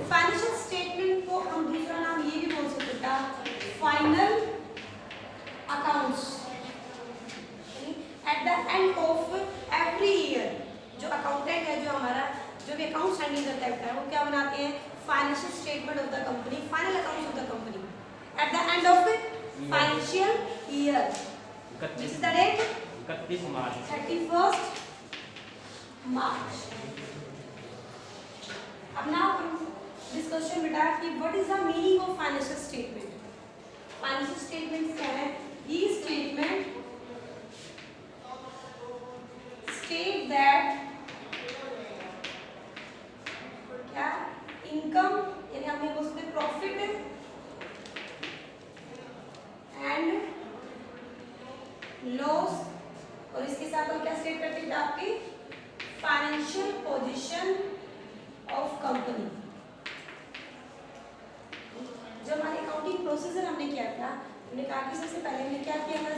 Financial statement को हम दूसरा नाम ये भी बोल सकते था final accounts. Eight the end of every year जो अकाउंटेंट है, जो हमारा जो भी अकाउंट्स हैंडल करता है, वो क्या बनाते हैं? Financial statement of the company, final accounts of the company at the end of financial year. This is the date 31 March 31st March. अब ना दिस क्वेश्चन बेटा कि what is the meaning of financial statement. Financial statement क्या है? ये statement state that क्या income, यानी हम ये बोल सकते हैं प्रॉफिट एंड लॉस, और इसके साथ हम क्या स्टेट करते हैं? आपकी फाइनेंशियल पोजीशन ऑफ कंपनी। जब हमारे अकाउंटिंग प्रोसीजर हमने किया था, हमने कहा कि सबसे पहले हमने क्या किया था?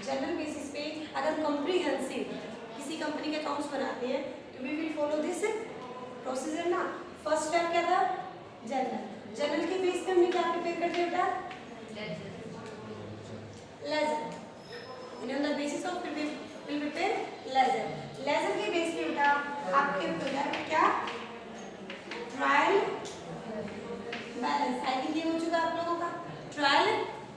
जनरल बेसिस पे अगर कॉम्प्रिहेंसिव किसी कंपनी के अकाउंट्स बनाते हैं तो we will follow this procedure ना। फर्स्ट स्टेप क्या था? जनरल। जनरल के बेस पे हमने क्या प्रिपेयर कर दिया बेटा? Ledger. On the basis of will prepare ledger. Ledger के बेस पे बेटा आपके प्रोडक्ट क्या? Trial balance. आई थिंक ये हो चुका आप लोगों का ट्रायल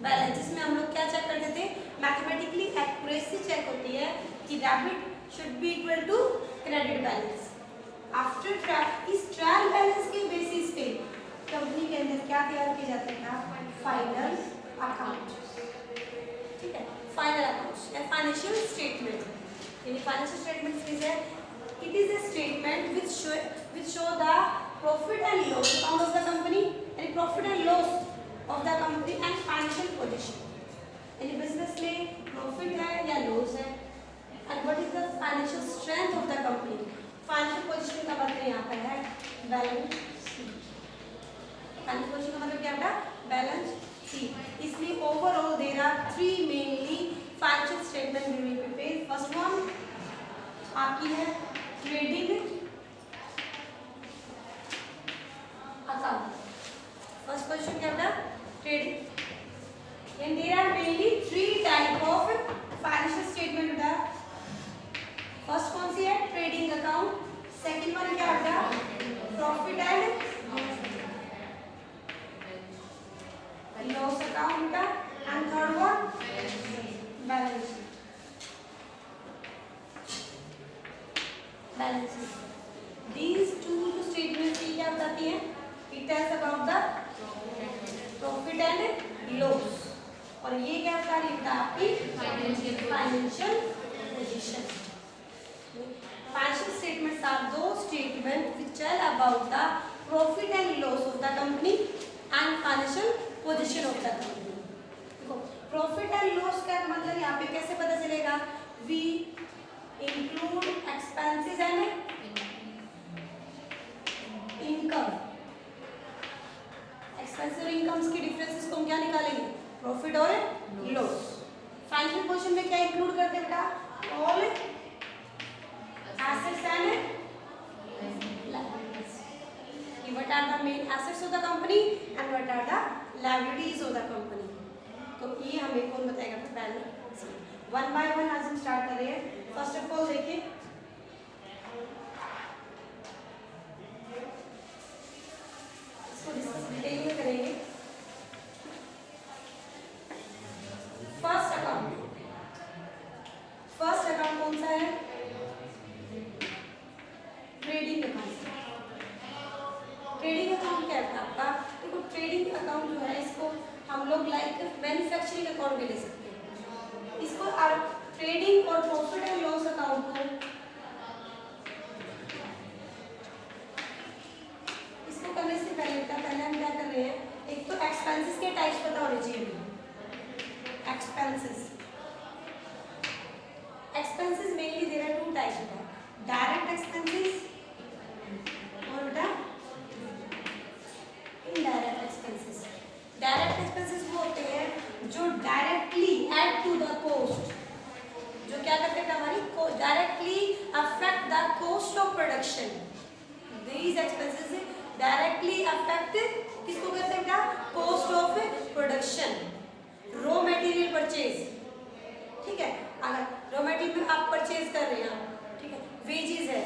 बैलेंस, जिसमें हम लोग क्या चेक करते थे? मैथमेटिकली एक्यूरेसी चेक होती है कि debit should be equal to credit balance. After इस ट्रायल बैलेंस के बेसिस पे कंपनी के अंदर क्या तैयार किया जाता था? Final account. ठीक है, फाइनल अकाउंट्स या फाइनेंशियल स्टेटमेंट। यानी फाइनेंशियल स्टेटमेंट किस है? It is a statement which show the profit and loss account of the company, and profit and loss of the company and financial position. यानी business में profit है या loss है, and what is the financial strength of the company. Financial position का मतलब यहाँ पर है बैलेंस शीट। फाइनेंशियल पोजीशन का मतलब क्या है? Balance sheet. इसमें overall there are 3 mainly financial statement we will prepare. First one आपकी है ट्रेडिंग अकाउंट। फर्स्ट क्वेश्चन क्या था? Trading. And there are mainly 3 type of financial statement होता है। फर्स्ट कौन सी है? Trading account. सेकंड वन क्या होता है? प्रॉफिट एंड लॉस अकाउंट का, and third one balance sheet. Balance sheet. These two statements क्या बताती हैं? It tells about the profit and loss, और ये क्या बता रही है? आपकी financial position. Financial statements are those statements which tell about the profit and loss of the company and financial position of the company. देखो प्रॉफिट एंड लॉस का मतलब यहाँ पे कैसे पता चलेगा? We include expenses and income। Expenses और incomes की डिफरेंसेस को हम क्या निकालेंगे? प्रॉफिट और लॉस। फाइनेंशियल पोजीशन में क्या इंक्लूड करते हैं बेटा? All assets and liabilities. कि what are the main assets of the company and what are the liabilities of the company. तो ये हमें कौन बताएगा? Balance sheet. One by one आज हम स्टार्ट कर रहे हैं। फर्स्ट ऑफ ऑल देखिए, इसको डिस्कस डिटेल में करेंगे। फर्स्ट अकाउंट कौन सा है? Trading account. ट्रेडिंग अकाउंट क्या है आपका? देखो ट्रेडिंग अकाउंट जो है इसको हम लोग लाइक मैन्युफैक्चरिंग अकाउंट भी ले सकते हैं। इसको ट्रेडिंग और प्रॉफिट एंड लॉस अकाउंट को इसको करने से पहले हम क्या कर रहे हैं? एक तो एक्सपेंसेस के टाइप्स पता होने चाहिए। Expenses mainly there are 2 types होता है, डायरेक्ट एक्सपेंसेस और बेटा इनडायरेक्ट एक्सपेंसेस। डायरेक्ट एक्सपेंसेस वो होते हैं जो directly add to the cost, जो क्या करते हैं? हमारी directly affect the cost of production. these expenses directly affect किसको कहते हैं बेटा? Cost of production, raw material purchase, ठीक है। अगर रॉ मटेरियल में आप परचेज कर रहे हैं, ठीक है, वेजेस है,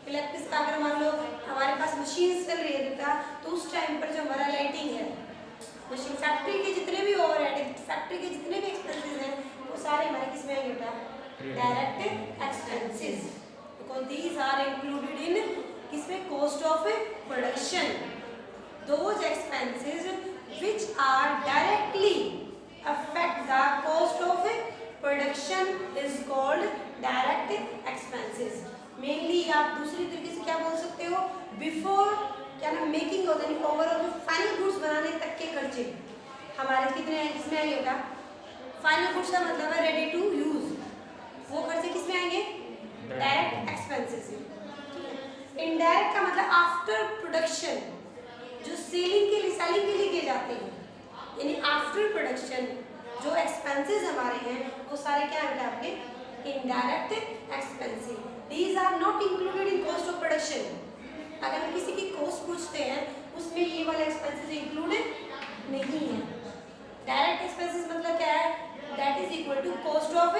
इलेक्ट्रिक, अगर मान लो हमारे पास मशीन चल रही है बेटा, तो उस टाइम पर जो हमारा लाइटिंग है, मशीन फैक्ट्री के जितने भी ओवरहेड, फैक्ट्री के जितने भी एक्सपेंसेस हैं, वो सारे हमारे किस में आएंगे बेटा? Direct expenses, because these are included in किसमें? Cost of production. Those expenses which are directly affect the cost of production is called direct expenses. Mainly आप दूसरी तरीके से क्या बोल सकते हो? बिफोर क्या ना मेकिंग होता है, ओवरऑल जो फाइनल गुड्स बनाने तक के खर्चे हमारे कितने हैं, किसमें आएंगे बेटा? फाइनल गुड्स का मतलब है रेडी टू यूज, वो खर्चे किसमें आएंगे? डायरेक्ट एक्सपेंसेस में। इनडायरेक्ट का मतलब आफ्टर प्रोडक्शन, जो सेलिंग के लिए किए जाते हैं, यानी आफ्टर प्रोडक्शन जो एक्सपेंसेस हमारे हैं वो सारे क्या है आपके? Indirect expenses. These are not included in cost of production. अगर हम किसी की कॉस्ट पूछते हैं उसमें ये वाले एक्सपेंसेस इंक्लूडेड नहीं है। डायरेक्ट एक्सपेंसेस मतलब क्या है? That is equal to cost of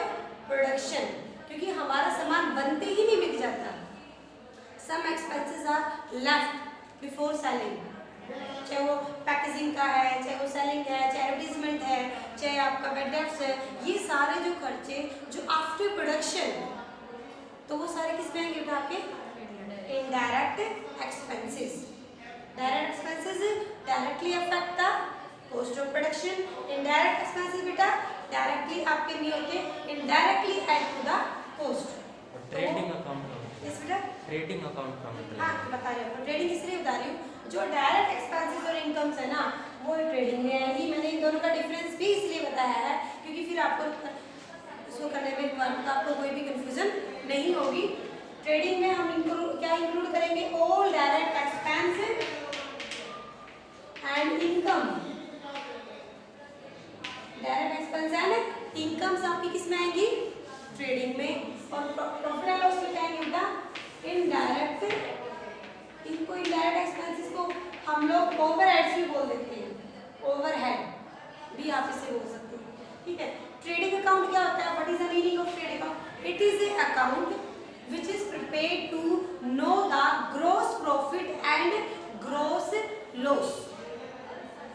production, क्योंकि हमारा सामान बनते ही नहीं बिक जाता। Some expenses are left before selling, चाहे वो पैकेजिंग का है, चाहे वो सेलिंग है, चाहे एडवर्टीजमेंट है, चाहे आपका बेड डेट्स है, ये सारे जो खर्चे जो आफ्टर प्रोडक्शन, तो वो सारे किस में आएंगे बेटा? आपके indirect expenses. Direct expenses directly affect the cost of production, indirect expenses बेटा डायरेक्टली आपके नहीं होते, indirectly add to the cost. Trading account yes बेटा, ट्रेडिंग अकाउंट का मतलब? हाँ बता रही हूँ, ट्रेडिंग इसलिए बता रही हूँ, जो डायरेक्ट एक्सपेंसेस और इनकम्स है ना, वो ट्रेडिंग में आएगी। मैंने इन दोनों का डिफरेंस भी इसलिए बताया है क्योंकि फिर आपको इसको करने में आपको कोई भी कंफ्यूजन नहीं होगी। ट्रेडिंग में हम क्या इंक्लूड करेंगे? All direct expense and income. Direct expense and incomes आपकी किस में आएंगी? ट्रेडिंग में। और प्रॉफिट एंड लॉस में क्या आएंगे बेटा? इनडायरेक्ट। इनको इनडायरेक्ट एक्सपेंसेस को हम लोग ओवरहेड्स भी बोल देते हैं, ओवरहेड भी आप इसे बोल सकते हैं, ठीक है। ट्रेडिंग अकाउंट क्या होता है? What is the meaning of trading account? It is a account which is prepared to know the gross profit and gross loss.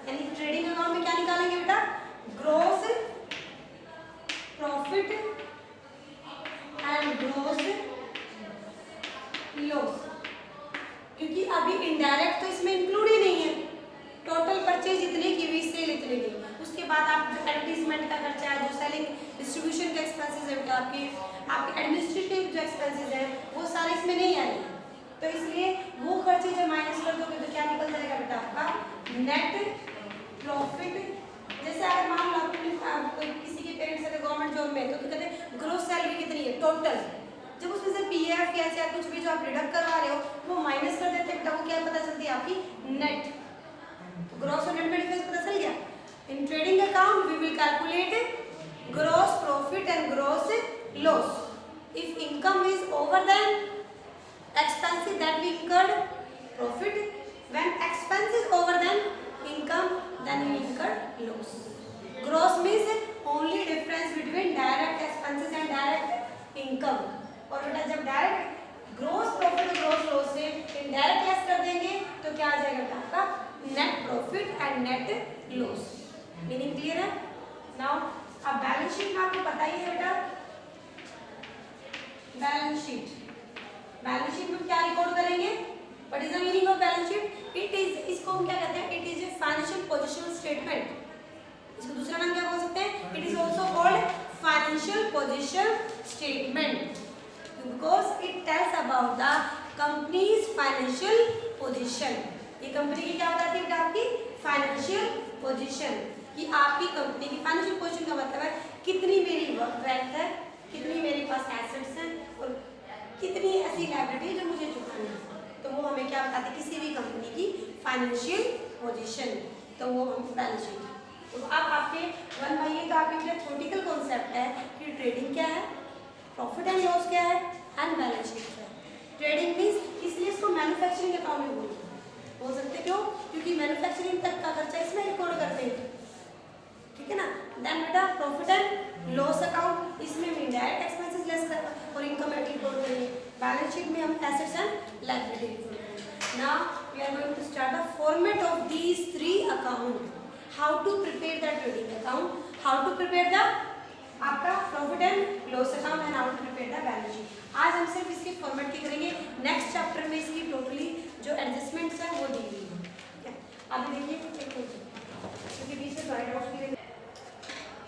यानी ट्रेडिंग अकाउंट में क्या निकालेंगे बेटा? Gross profit and gross loss, क्योंकि अभी इनडायरेक्ट तो इसमें इंक्लूड ही नहीं है। टोटल परचेज इतने की हुई, सेल इतने की, उसके बाद आप एडवर्टीजमेंट का खर्चा है, जो सेलिंग डिस्ट्रीब्यूशन के एक्सपेंसेस है बेटा, आपके एडमिनिस्ट्रेटिव जो एक्सपेंसेस हैं वो सारे इसमें नहीं आएंगे। तो इसलिए वो खर्चे जब माइनस कर दोगे तो क्या निकल जाएगा बेटा? आपका नेट प्रॉफिट। जैसे अगर मान लो आपको किसी के पेरेंट्स अगर गवर्नमेंट जॉब में, तो कहते हैं ग्रोस सैलरी कितनी है टोटल, जब उसमें से पीएफ या चाहे कुछ भी जो आप डिडक्ट करवा रहे हो वो माइनस कर देते हैं, वो क्या पता चलती है? आपकी नेट। तो ग्रॉस और नेट में डिफरेंस पता चल गया। In trading account we will calculate gross profit and gross loss. If income is over than expenses that we incurred profit, when expense is over than income then we incurred loss. Gross means only difference between direct expenses and direct income. और बेटा जब direct gross profit और gross loss से indirect less कर देंगे तो क्या आ जाएगा बेटा? आपका net profit and net loss. Meaning clear है? नाउ अब बैलेंस शीट में आपको पता ही है बेटा, बैलेंस शीट। बैलेंस शीट में क्या रिकॉर्ड करेंगे? What is the meaning of balance sheet? It is, इसको हम क्या कहते हैं? It is a financial positional statement. इसका दूसरा नाम क्या बोल सकते हैं? It is also called financial position statement because it tells about the companies financial position. ये कंपनी की क्या बताती है? आपकी फाइनेंशियल पोजीशन, कि आपकी कंपनी की फाइनेंशियल पोजीशन का मतलब है कितनी मेरी वेल्थ है, कितनी मेरे पास एसेट्स हैं और कितनी ऐसी लायबिलिटी जो मुझे चुकानी है। तो वो हमें क्या बताती है? किसी भी कंपनी की फाइनेंशियल पोजीशन, तो वो हम बैलेंस शीट। तो अब आपके वन भाई ये तो आपके लिए थ्योरेटिकल कॉन्सेप्ट है कि ट्रेडिंग क्या है, प्रॉफिट एंड लॉस क्या है एंड बैलेंस शीट क्या है। ट्रेडिंग मीन्स इसलिए इसको मैन्युफैक्चरिंग मैन्युफैक्चरिंग अकाउंट में बोल सकते हैं। क्यों? क्योंकि मैन्युफैक्चरिंग तक का खर्चा इसमें रिकॉर्ड करते हैं, ठीक है ना। देन बेटा प्रॉफिट एंड लॉस अकाउंट, इसमें हम इनडायरेक्ट एक्सपेंसेस लेस और इनकम रिकॉर्ड करेंगे। बैलेंस शीट में हम एसेट्स एंड लायबिलिटी रिकॉर्ड करेंगे। Now we are going to start the format of these 3 account, how to prepare the trading account, how to prepare the आपका profit and loss account and how to prepare the balance sheet. आज हम सिर्फ इसके format की करेंगे, next chapter में इसकी totally जो एडजस्टमेंट्स है वो दी हुई है, ठीक है। अभी देखिए क्योंकि बीच में राइट आउट की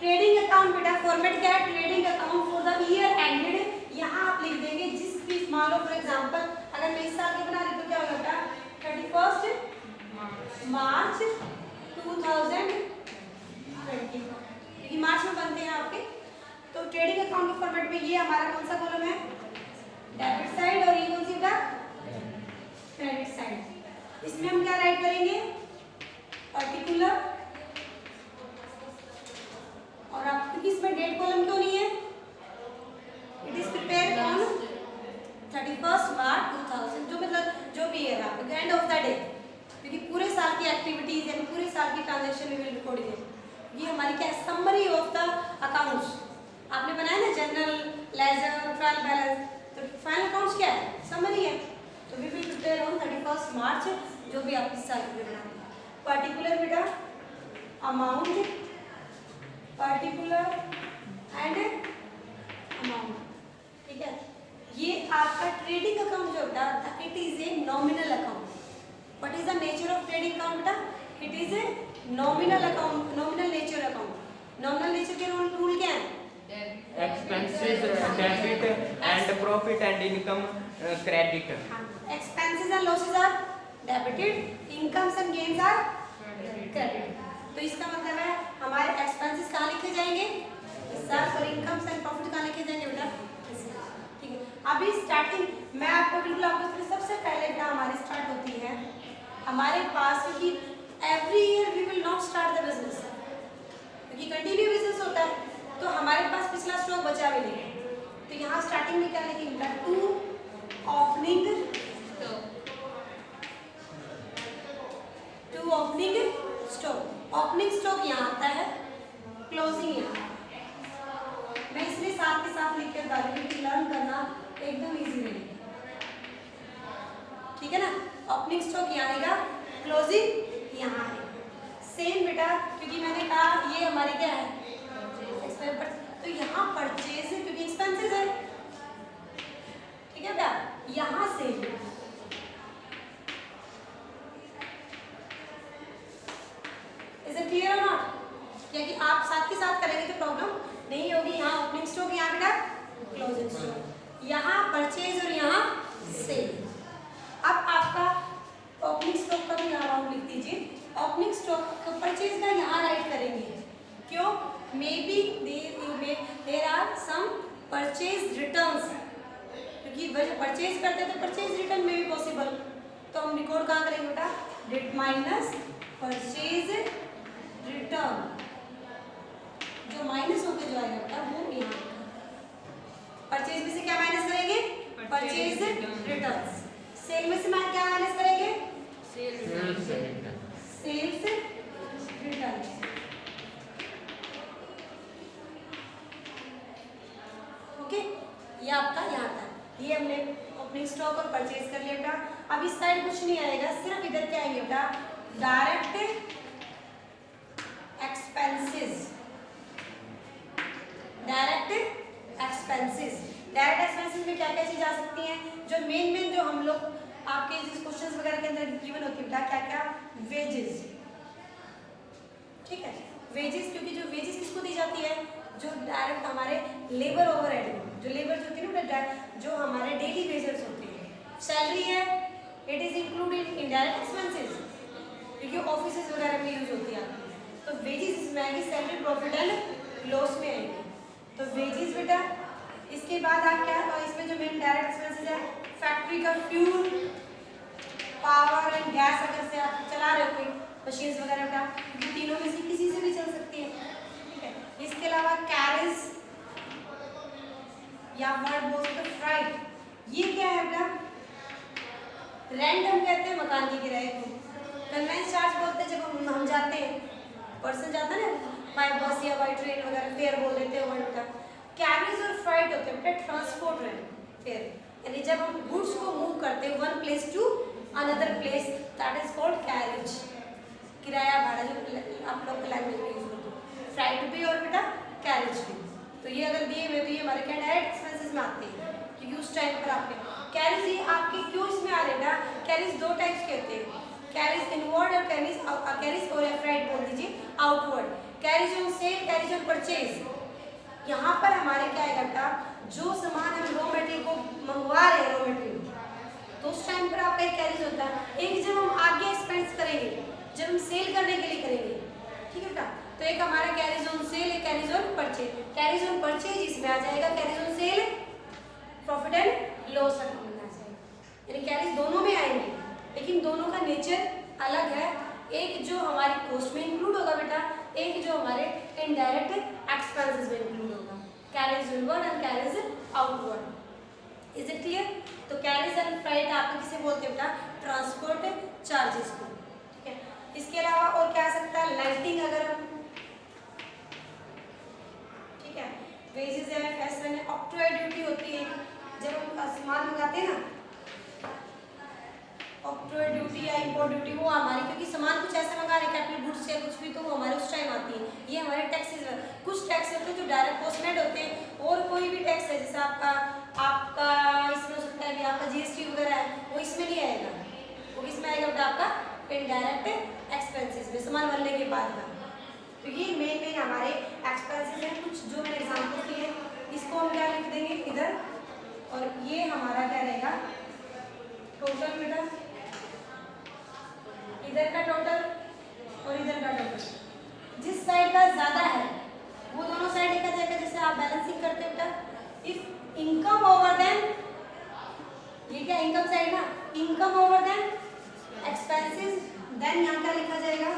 ट्रेडिंग अकाउंट बेटा फॉर्मेट क्या है, trading account for the year ended. यहाँ आप लिख देंगे जिस भी, मान लो फॉर एग्जांपल अगर मैं इस साल की बना रही तो क्या होगा बेटा 31 मार्च 2020, क्योंकि मार्च में बनते हैं आपके। तो ट्रेडिंग अकाउंट के फॉर्मेट में ये हमारा कौन सा कॉलम है, डेबिट साइड, और ये कौन सी बेटा क्रेडिट साइड। इसमें हम क्या राइट करेंगे, पर्टिकुलर, और आप क्योंकि इसमें डेट कॉलम क्यों नहीं है, इट इज प्रिपेयर्ड ऑन 31 मार्च 2000, जो मतलब जो भी ईयर आप एंड ऑफ द डे, क्योंकि पूरे साल की एक्टिविटीज यानी पूरे साल की ट्रांजैक्शन में विल रिकॉर्ड है। ये हमारी क्या है, समरी ऑफ द अकाउंट्स। आपने बनाया ना जनरल, लेजर, ट्रायल बैलेंस, तो फाइनल अकाउंट्स क्या है, समरी है। तो वी विल प्रिपेयर ऑन 31 मार्च, जो भी आप इस साल में बनाते हैं। पर्टिकुलर बेटा अमाउंट, पर्टिकुलर एंड अमाउंट, ठीक है। ये आपका ट्रेडिंग अकाउंट जो होता है it is a nominal account. What is the nature of trading account बेटा, it is a nominal account, nominal nature account. Nominal nature के रूल क्या है, expenses debit and profit and income credit. expenses and losses are debited, incomes and gains are credited। तो इसका मतलब है हमारे expenses कहाँ लिखे जाएंगे, इस साल, और इनकम्स एंड प्रॉफिट कहाँ लिखे जाएंगे बेटा, ठीक है। अभी स्टार्टिंग मैं आपको बिल्कुल आपको सबसे पहले बेटा हमारी स्टार्ट होती है हमारे पास, क्योंकि every year we will not start the business, क्योंकि कंटिन्यू बिजनेस होता है, तो हमारे पास पिछला स्टॉक बचा भी नहीं है। तो यहाँ स्टार्टिंग में क्या लिखेंगे, to opening stock. Opening stock यहाँ आता है, क्लोजिंग यहाँ आता है। मैं इसलिए साथ के साथ लिख कर डालूंगी क्योंकि लर्न करना एकदम इजी रहेगा, ठीक है ना। ओपनिंग स्टॉक यहाँ आएगा, क्लोजिंग यहाँ आएगा। सेम बेटा क्योंकि मैंने कहा ये हमारी क्या है, तो यहाँ परचेज है क्योंकि एक्सपेंसेस है, ठीक है बेटा। यहाँ से इज इट क्लियर और नॉट, क्योंकि आप साथ के साथ करेंगे तो प्रॉब्लम नहीं होगी। यहाँ ओपनिंग स्टॉक, यहाँ बेटा क्लोजिंग स्टॉक, यहाँ परचेज और यहाँ सेल। अब आपका ओपनिंग स्टॉक का भी यहाँ अमाउंट लिख दीजिए। ओपनिंग स्टॉक को परचेज का यहाँ राइट करेंगे, क्यों, may be there are some purchase returns, क्योंकि परचेज करते हैं तो परचेज रिटर्न में भी पॉसिबल। तो हम रिकॉर्ड कहाँ करेंगे बेटा, डेट माइनस परचेज रिटर्न, जो माइनस होकर जो आएगा बेटा वो यहाँ परचेज में से क्या माइनस करेंगे, परचेज रिटर्न्स। सेल में से क्या माइनस करेंगे, सेल्स रिटर्न। ओके, ये आपका यहाँ था, ये हमने ओपनिंग स्टॉक और परचेज कर लिया बेटा। अब इस साइड कुछ नहीं आएगा, सिर्फ इधर क्या आएंगे बेटा, direct expenses. Direct expenses, direct expenses में क्या क्या चीज आ सकती हैं, जो मेन जो हम लोग आपके जिस क्वेश्चंस वगैरह के अंदर गिवन होती है बेटा, क्या क्या, वेजेस, ठीक है। वेजेस, क्योंकि जो वेजेस किसको दी जाती है, जो डायरेक्ट हमारे लेबर ओवरहेड, जो लेबर जो होती है ना, जो हमारे डेली वेजेस होते हैं। सैलरी है, it is included in direct expenses, क्योंकि ऑफिसेज वगैरह में यूज होती है। तो वेजेस इसमें आएगी, सैलरी प्रॉफिट एंड लॉस में आएगी। तो वेजेस बेटा, इसके बाद आप क्या, इसमें जो मेन डायरेक्ट एक्सपेंसेस है, फैक्ट्री का फ्यूल, पावर एंड गैस, अगर से आप चला रहे हो कोई मशीन्स वगैरह का, क्योंकि तीनों में से किसी से भी चल सकती है, ठीक है। इसके अलावा कैरेज या वर्ड बोल सकते फ्राइट, ये क्या है बेटा, रेंट हम कहते हैं मकान के किराए को, कन्वेंस चार्ज बोलते हैं जब हम जाते हैं, पर्सन जाता है ना बाय बस या बाय ट्रेन वगैरह, फेयर बोल देते हैं वर्ड का। कैरीज और फ्राइट होते हैं बेटा ट्रांसपोर्ट है फेयर, यानी जब हम गुड्स को मूव करते हैं one place to another place, that is called carriage. किराया भाड़ा जो आप लोग लैंग्वेज में यूज करते हो, फ्राइट भी और बेटा कैरेज भी। तो ये अगर दिए हुए तो ये हमारे क्या डायरेक्ट एक्सपेंसेस में आते हैं, क्योंकि उस टाइम पर आपके कैरेज ये आपके क्यों इसमें आ रहे हैं। कैरेज दो टाइप्स के होते हैं, कैरेज इनवर्ड और कैरेज और फ्राइट बोल दीजिए outward. Carriage on sale, carriage on purchase. यहाँ पर हमारे क्या है बेटा, जो सामान हम रॉ मटेरियल को मंगवा रहे हैं रॉ मटेरियल, तो उस टाइम पर आपका एक कैरेज होता है। एक जब हम आगे एक्सपेंस करेंगे, जब हम सेल करने के लिए करेंगे, ठीक है बेटा, तो एक हमारा कैरेज ऑन सेल, एक carriage on purchase. Carriage on purchase इसमें आ जाएगा, carriage on sale profit and loss account में आ जाएगा, यानी कैरेज दोनों में आएंगे, लेकिन दोनों का नेचर अलग है। एक जो हमारी कॉस्ट में इंक्लूड होगा बेटा, एक जो हमारे इनडायरेक्ट एक्सपेंसेस में इंक्लूड होगा, carriage inward and carriage outward. Is it clear? तो कैरेज एंड फ्राइट आप किसे बोलते हैं बेटा, ट्रांसपोर्ट चार्जेस को, ठीक है। इसके अलावा और क्या आ सकता है, लाइटिंग अगर हम, ठीक है, वेजेस है, फैशन है, ऑक्ट्रॉय ड्यूटी होती है जब हम सामान मंगाते हैं ना, ऑक्ट्रॉय ड्यूटी या इंपोर्ट ड्यूटी, वो हमारी क्योंकि सामान कुछ ऐसा मंगा रहे कैपिटल गुड्स या कुछ भी, तो वो हमारे उस टाइम आती है। ये हमारे टैक्सेस है, कुछ टैक्स होते हैं जो डायरेक्ट कॉस्टमेड होते हैं, और कोई भी टैक्स है जैसे आपका इसमें हो सकता है कि आपका जीएसटी वगैरह है, वो इसमें नहीं आएगा, वो किसमें आएगा बेटा, आपका इनडायरेक्ट एक्सपेंसेस में, सामान बनने के बाद का। तो ये मेन हमारे एक्सपेंसेस हैं, कुछ जो मैंने एग्जाम्पल दिए, इसको हम क्या लिख देंगे इधर, और ये हमारा क्या रहेगा टोटल बेटा, इधर का टोटल और इधर का टोटल। जिस साइड का ज्यादा है वो दोनों साइड लिखा जाएगा, जैसे आप बैलेंसिंग करते हो बेटा, इफ इनकम ओवर देन, ये क्या इनकम साइड ना, income over than expenses, then यहाँ क्या लिखा जाएगा,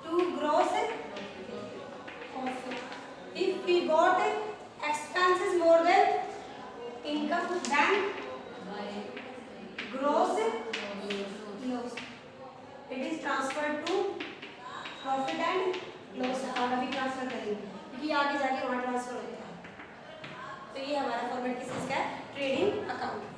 to gross profit. If we got expenses more than income, then gross loss, it is transfer to profit and loss account. अभी transfer करेंगे क्योंकि आगे जाके वहाँ ट्रांसफर होता है। तो ये हमारा फॉर्मेट किस चीज़ का है, ट्रेडिंग अकाउंट।